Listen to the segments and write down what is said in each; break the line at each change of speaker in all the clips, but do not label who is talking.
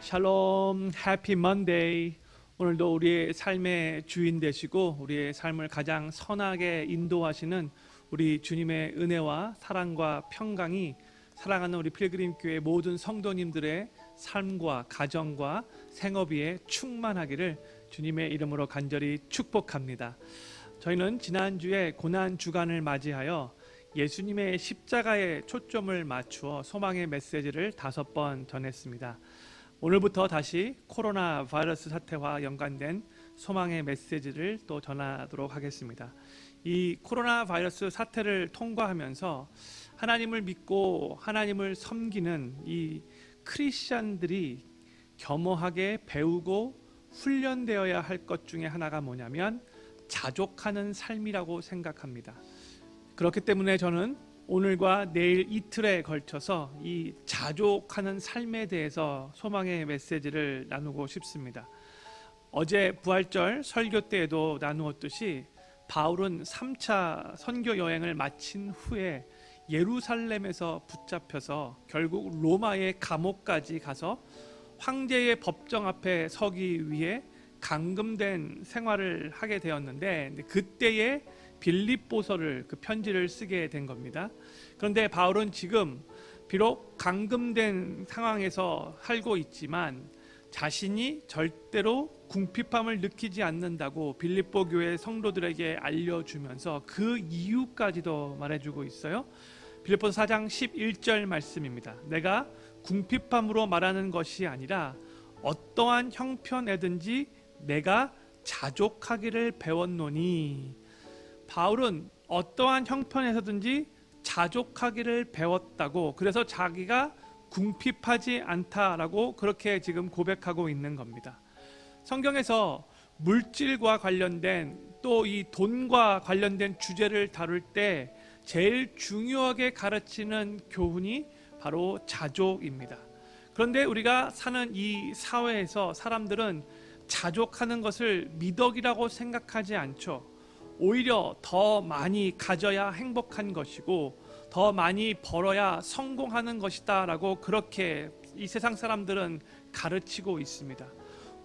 샬롬, 해피 먼데이. 오늘도 우리의 삶의 주인 되시고 우리의 삶을 가장 선하게 인도하시는 우리 주님의 은혜와 사랑과 평강이 사랑하는 우리 필그림 교회 모든 성도님들의 삶과 가정과 생업위에 충만하기를 주님의 이름으로 간절히 축복합니다. 저희는 지난주에 고난 주간을 맞이하여 예수님의 십자가에 초점을 맞추어 소망의 메시지를 5번 전했습니다. 오늘부터 다시 코로나 바이러스 사태와 연관된 소망의 메시지를 또 전하도록 하겠습니다. 이 코로나 바이러스 사태를 통과하면서 하나님을 믿고 하나님을 섬기는 이 크리스찬들이 겸허하게 배우고 훈련되어야 할 것 중에 하나가 뭐냐면 자족하는 삶이라고 생각합니다. 그렇기 때문에 저는 오늘과 내일 이틀에 걸쳐서 이 자족하는 삶에 대해서 소망의 메시지를 나누고 싶습니다. 어제 부활절 설교 때에도 나누었듯이 바울은 3차 선교 여행을 마친 후에 예루살렘에서 붙잡혀서 결국 로마의 감옥까지 가서 황제의 법정 앞에 서기 위해 감금된 생활을 하게 되었는데 그때에 빌립보서를 그 편지를 쓰게 된 겁니다. 그런데 바울은 지금 비록 감금된 상황에서 살고 있지만 자신이 절대로 궁핍함을 느끼지 않는다고 빌립보 교회 성도들에게 알려주면서 그 이유까지도 말해주고 있어요. 빌립보서 4장 11절 말씀입니다. 내가 궁핍함으로 말하는 것이 아니라 어떠한 형편에든지 내가 자족하기를 배웠노니. 바울은 어떠한 형편에서든지 자족하기를 배웠다고, 그래서 자기가 궁핍하지 않다라고 그렇게 지금 고백하고 있는 겁니다. 성경에서 물질과 관련된 또 이 돈과 관련된 주제를 다룰 때 제일 중요하게 가르치는 교훈이 바로 자족입니다. 그런데 우리가 사는 이 사회에서 사람들은 자족하는 것을 미덕이라고 생각하지 않죠. 오히려 더 많이 가져야 행복한 것이고 더 많이 벌어야 성공하는 것이다 라고 그렇게 이 세상 사람들은 가르치고 있습니다.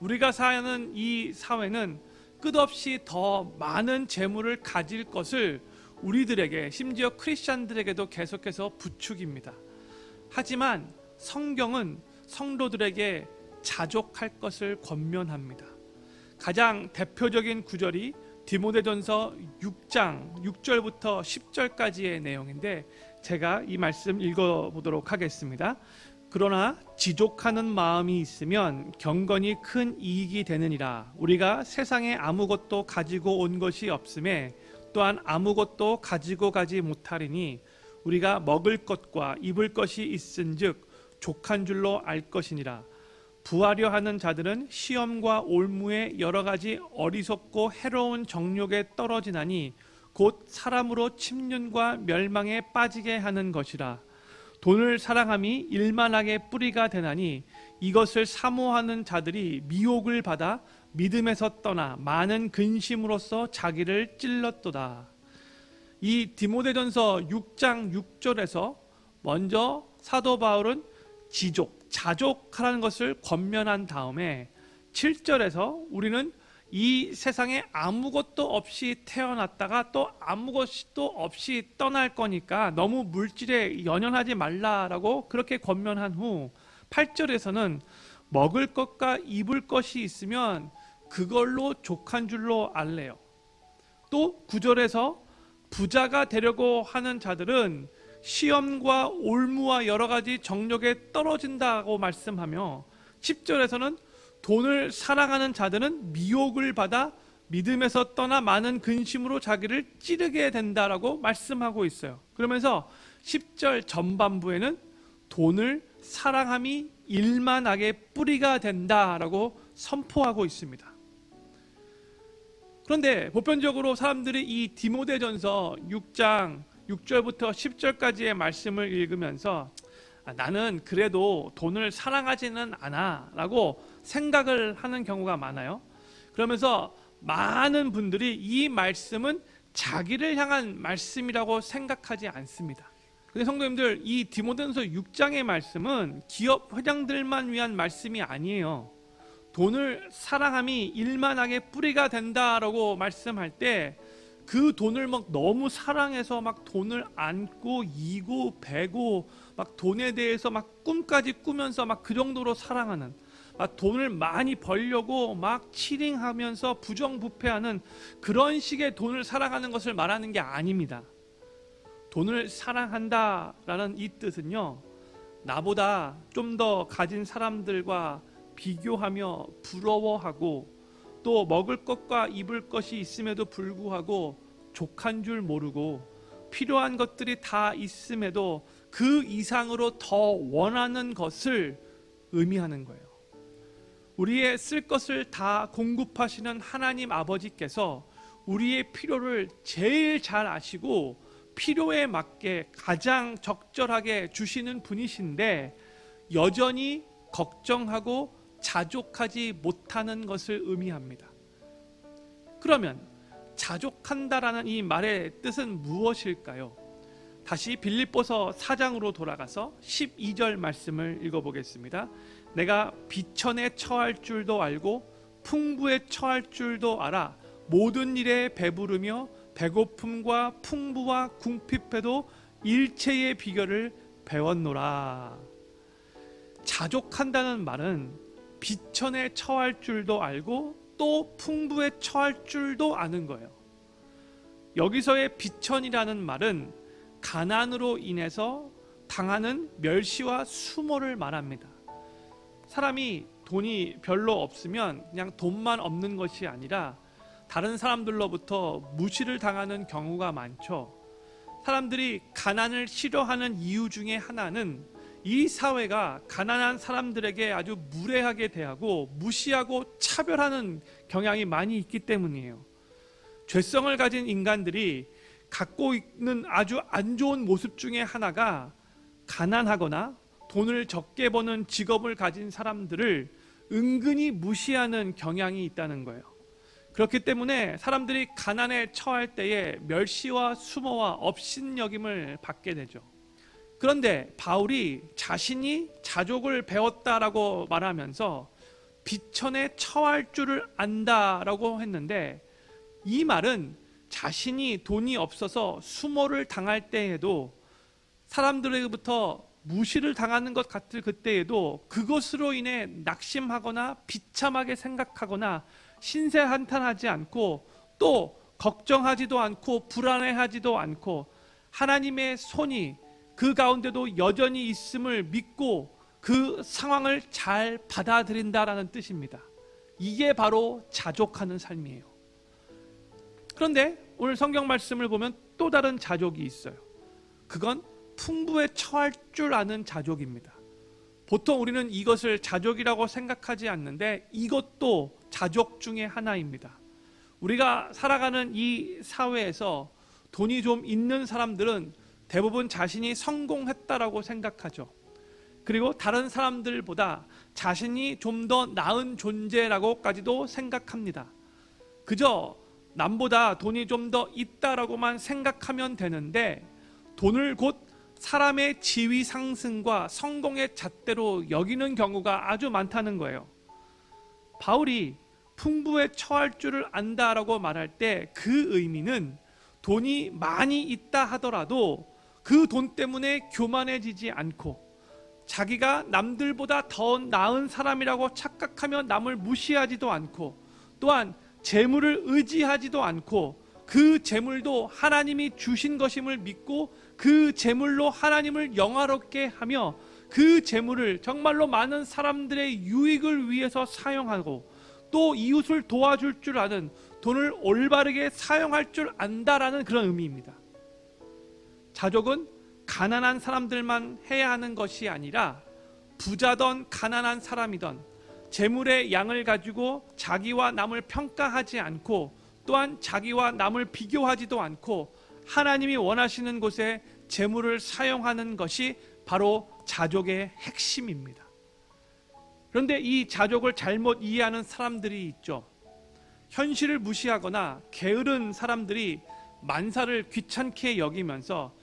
우리가 사는 이 사회는 끝없이 더 많은 재물을 가질 것을 우리들에게, 심지어 크리스찬들에게도 계속해서 부추깁니다. 하지만 성경은 성도들에게 자족할 것을 권면합니다. 가장 대표적인 구절이 디모데전서 6장 6절부터 10절까지의 내용인데 제가 이 말씀 읽어보도록 하겠습니다. 그러나 지족하는 마음이 있으면 경건이 큰 이익이 되느니라. 우리가 세상에 아무것도 가지고 온 것이 없음에 또한 아무것도 가지고 가지 못하리니 우리가 먹을 것과 입을 것이 있은즉 족한 줄로 알 것이니라. 부하려 하는 자들은 시험과 올무에 여러 가지 어리석고 해로운 정욕에 떨어지나니 곧 사람으로 침륜과 멸망에 빠지게 하는 것이라. 돈을 사랑함이 일만하게 뿌리가 되나니 이것을 사모하는 자들이 미혹을 받아 믿음에서 떠나 많은 근심으로써 자기를 찔렀도다. 이 디모데전서 6장 6절에서 먼저 사도 바울은 자족하라는 것을 권면한 다음에 7절에서 우리는 이 세상에 아무것도 없이 태어났다가 또 아무것도 없이 떠날 거니까 너무 물질에 연연하지 말라라고 그렇게 권면한 후 8절에서는 먹을 것과 입을 것이 있으면 그걸로 족한 줄로 알래요. 또 9절에서 부자가 되려고 하는 자들은 시험과 올무와 여러 가지 정욕에 떨어진다고 말씀하며 10절에서는 돈을 사랑하는 자들은 미혹을 받아 믿음에서 떠나 많은 근심으로 자기를 찌르게 된다라고 말씀하고 있어요. 그러면서 10절 전반부에는 돈을 사랑함이 일만하게 뿌리가 된다라고 선포하고 있습니다. 그런데 보편적으로 사람들이 이 디모데전서 6장 6절부터 10절까지의 말씀을 읽으면서 나는 그래도 돈을 사랑하지는 않아 라고 생각을 하는 경우가 많아요. 그러면서 많은 분들이 이 말씀은 자기를 향한 말씀이라고 생각하지 않습니다. 근데 성도님들, 이 디모데전서 6장의 말씀은 기업 회장들만 위한 말씀이 아니에요. 돈을 사랑함이 일만하게 뿌리가 된다라고 말씀할 때 그 돈을 막 너무 사랑해서 막 돈을 안고 이고 배고 막 돈에 대해서 막 꿈까지 꾸면서 막 그 정도로 사랑하는, 막 돈을 많이 벌려고 막 치링하면서 부정부패하는 그런 식의 돈을 사랑하는 것을 말하는 게 아닙니다. 돈을 사랑한다라는 이 뜻은요, 나보다 좀 더 가진 사람들과 비교하며 부러워하고, 또 먹을 것과 입을 것이 있음에도 불구하고 족한 줄 모르고 필요한 것들이 다 있음에도 그 이상으로 더 원하는 것을 의미하는 거예요. 우리의 쓸 것을 다 공급하시는 하나님 아버지께서 우리의 필요를 제일 잘 아시고 필요에 맞게 가장 적절하게 주시는 분이신데, 여전히 걱정하고 자족하지 못하는 것을 의미합니다. 그러면 자족한다라는 이 말의 뜻은 무엇일까요? 다시 빌립보서 4장으로 돌아가서 12절 말씀을 읽어보겠습니다. 내가 비천에 처할 줄도 알고 풍부에 처할 줄도 알아 모든 일에 배부르며 배고픔과 풍부와 궁핍해도 일체의 비결을 배웠노라. 자족한다는 말은 비천에 처할 줄도 알고 또 풍부에 처할 줄도 아는 거예요. 여기서의 비천이라는 말은 가난으로 인해서 당하는 멸시와 수모를 말합니다. 사람이 돈이 별로 없으면 그냥 돈만 없는 것이 아니라 다른 사람들로부터 무시를 당하는 경우가 많죠. 사람들이 가난을 싫어하는 이유 중에 하나는 이 사회가 가난한 사람들에게 아주 무례하게 대하고 무시하고 차별하는 경향이 많이 있기 때문이에요. 죄성을 가진 인간들이 갖고 있는 아주 안 좋은 모습 중에 하나가 가난하거나 돈을 적게 버는 직업을 가진 사람들을 은근히 무시하는 경향이 있다는 거예요. 그렇기 때문에 사람들이 가난에 처할 때에 멸시와 수모와 업신여김을 받게 되죠. 그런데 바울이 자신이 자족을 배웠다라고 말하면서 비천에 처할 줄을 안다라고 했는데, 이 말은 자신이 돈이 없어서 수모를 당할 때에도, 사람들에게부터 무시를 당하는 것 같을 그때에도 그것으로 인해 낙심하거나 비참하게 생각하거나 신세한탄하지 않고 또 걱정하지도 않고 불안해하지도 않고 하나님의 손이 그 가운데도 여전히 있음을 믿고 그 상황을 잘 받아들인다라는 뜻입니다. 이게 바로 자족하는 삶이에요. 그런데 오늘 성경 말씀을 보면 또 다른 자족이 있어요. 그건 풍부에 처할 줄 아는 자족입니다. 보통 우리는 이것을 자족이라고 생각하지 않는데 이것도 자족 중에 하나입니다. 우리가 살아가는 이 사회에서 돈이 좀 있는 사람들은 대부분 자신이 성공했다라고 생각하죠. 그리고 다른 사람들보다 자신이 좀 더 나은 존재라고까지도 생각합니다. 그저 남보다 돈이 좀 더 있다라고만 생각하면 되는데, 돈을 곧 사람의 지위 상승과 성공의 잣대로 여기는 경우가 아주 많다는 거예요. 바울이 풍부에 처할 줄을 안다라고 말할 때 그 의미는 돈이 많이 있다 하더라도 그 돈 때문에 교만해지지 않고, 자기가 남들보다 더 나은 사람이라고 착각하며 남을 무시하지도 않고, 또한 재물을 의지하지도 않고 그 재물도 하나님이 주신 것임을 믿고 그 재물로 하나님을 영화롭게 하며 그 재물을 정말로 많은 사람들의 유익을 위해서 사용하고 또 이웃을 도와줄 줄 아는, 돈을 올바르게 사용할 줄 안다라는 그런 의미입니다. 자족은 가난한 사람들만 해야 하는 것이 아니라 부자던 가난한 사람이던 재물의 양을 가지고 자기와 남을 평가하지 않고 또한 자기와 남을 비교하지도 않고 하나님이 원하시는 곳에 재물을 사용하는 것이 바로 자족의 핵심입니다. 그런데 이 자족을 잘못 이해하는 사람들이 있죠. 현실을 무시하거나 게으른 사람들이 만사를 귀찮게 여기면서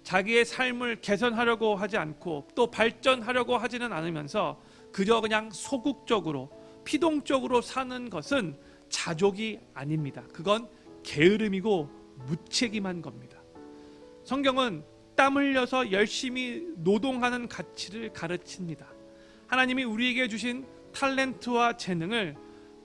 자기의 삶을 개선하려고 하지 않고 또 발전하려고 하지는 않으면서 그저 그냥 소극적으로 피동적으로 사는 것은 자족이 아닙니다. 그건 게으름이고 무책임한 겁니다. 성경은 땀 흘려서 열심히 노동하는 가치를 가르칩니다. 하나님이 우리에게 주신 탤런트와 재능을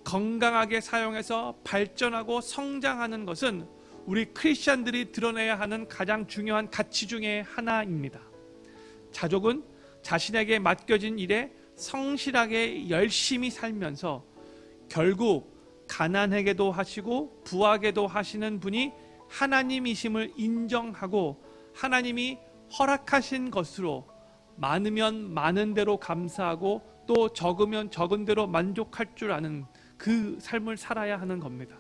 건강하게 사용해서 발전하고 성장하는 것은 우리 크리스찬들이 드러내야 하는 가장 중요한 가치 중에 하나입니다. 자족은 자신에게 맡겨진 일에 성실하게 열심히 살면서 결국 가난하게도 하시고 부하게도 하시는 분이 하나님이심을 인정하고 하나님이 허락하신 것으로 많으면 많은 대로 감사하고 또 적으면 적은 대로 만족할 줄 아는 그 삶을 살아야 하는 겁니다.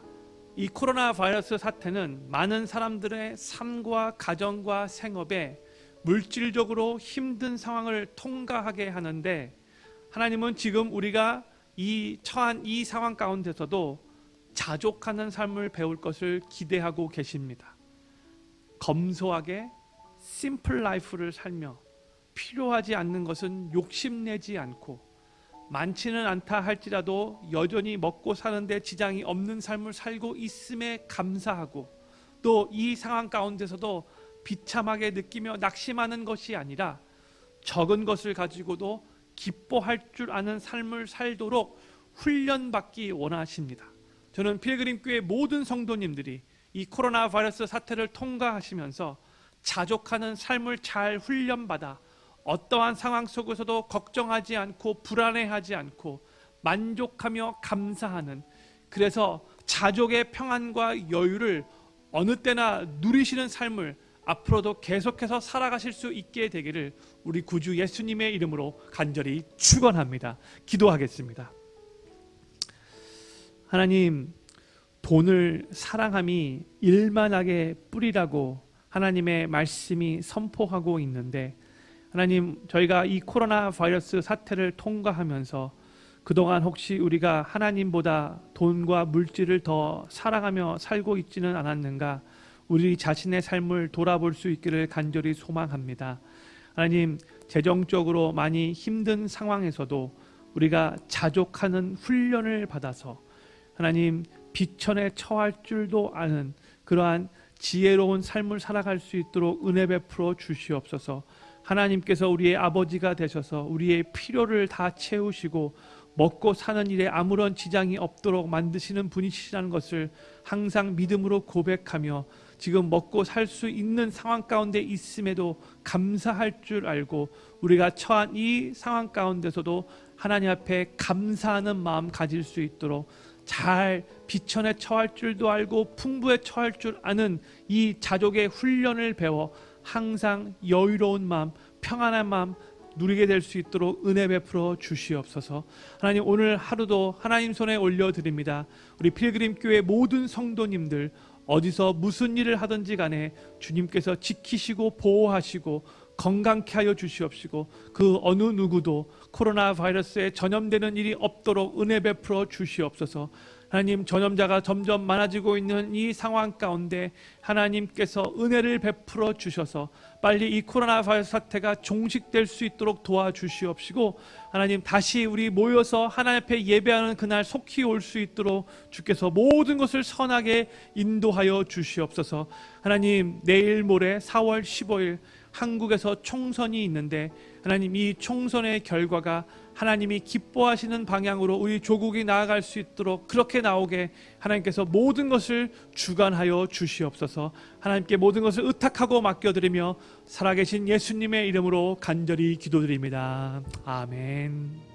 이 코로나 바이러스 사태는 많은 사람들의 삶과 가정과 생업에 물질적으로 힘든 상황을 통과하게 하는데, 하나님은 지금 우리가 처한 이 상황 가운데서도 자족하는 삶을 배울 것을 기대하고 계십니다. 검소하게 심플 라이프를 살며 필요하지 않는 것은 욕심내지 않고 많지는 않다 할지라도 여전히 먹고 사는데 지장이 없는 삶을 살고 있음에 감사하고, 또 이 상황 가운데서도 비참하게 느끼며 낙심하는 것이 아니라 적은 것을 가지고도 기뻐할 줄 아는 삶을 살도록 훈련받기 원하십니다. 저는 필그림교회 모든 성도님들이 이 코로나 바이러스 사태를 통과하시면서 자족하는 삶을 잘 훈련받아 어떠한 상황 속에서도 걱정하지 않고 불안해하지 않고 만족하며 감사하는, 그래서 자족의 평안과 여유를 어느 때나 누리시는 삶을 앞으로도 계속해서 살아가실 수 있게 되기를 우리 구주 예수님의 이름으로 간절히 축원합니다. 기도하겠습니다. 하나님, 돈을 사랑함이 일만하게 뿌리라고 하나님의 말씀이 선포하고 있는데, 하나님, 저희가 이 코로나 바이러스 사태를 통과하면서 그동안 혹시 우리가 하나님보다 돈과 물질을 더 사랑하며 살고 있지는 않았는가, 우리 자신의 삶을 돌아볼 수 있기를 간절히 소망합니다. 하나님, 재정적으로 많이 힘든 상황에서도 우리가 자족하는 훈련을 받아서 하나님 비천에 처할 줄도 아는 그러한 지혜로운 삶을 살아갈 수 있도록 은혜 베풀어 주시옵소서. 하나님께서 우리의 아버지가 되셔서 우리의 필요를 다 채우시고 먹고 사는 일에 아무런 지장이 없도록 만드시는 분이시라는 것을 항상 믿음으로 고백하며, 지금 먹고 살 수 있는 상황 가운데 있음에도 감사할 줄 알고 우리가 처한 이 상황 가운데서도 하나님 앞에 감사하는 마음 가질 수 있도록 잘 비천에 처할 줄도 알고 풍부에 처할 줄 아는 이 자족의 훈련을 배워 항상 여유로운 마음, 평안한 마음 누리게 될 수 있도록 은혜 베풀어 주시옵소서. 하나님, 오늘 하루도 하나님 손에 올려드립니다. 우리 필그림 교회 모든 성도님들 어디서 무슨 일을 하든지 간에 주님께서 지키시고 보호하시고 건강케 하여 주시옵시고, 그 어느 누구도 코로나 바이러스에 전염되는 일이 없도록 은혜 베풀어 주시옵소서. 하나님, 전염자가 점점 많아지고 있는 이 상황 가운데 하나님께서 은혜를 베풀어 주셔서 빨리 이 코로나 바이러스 사태가 종식될 수 있도록 도와주시옵시고, 하나님 다시 우리 모여서 하나님 앞에 예배하는 그날 속히 올 수 있도록 주께서 모든 것을 선하게 인도하여 주시옵소서. 하나님, 내일 모레 4월 15일 한국에서 총선이 있는데, 하나님 이 총선의 결과가 하나님이 기뻐하시는 방향으로 우리 조국이 나아갈 수 있도록 그렇게 나오게 하나님께서 모든 것을 주관하여 주시옵소서. 하나님께 모든 것을 의탁하고 맡겨드리며 살아계신 예수님의 이름으로 간절히 기도드립니다. 아멘.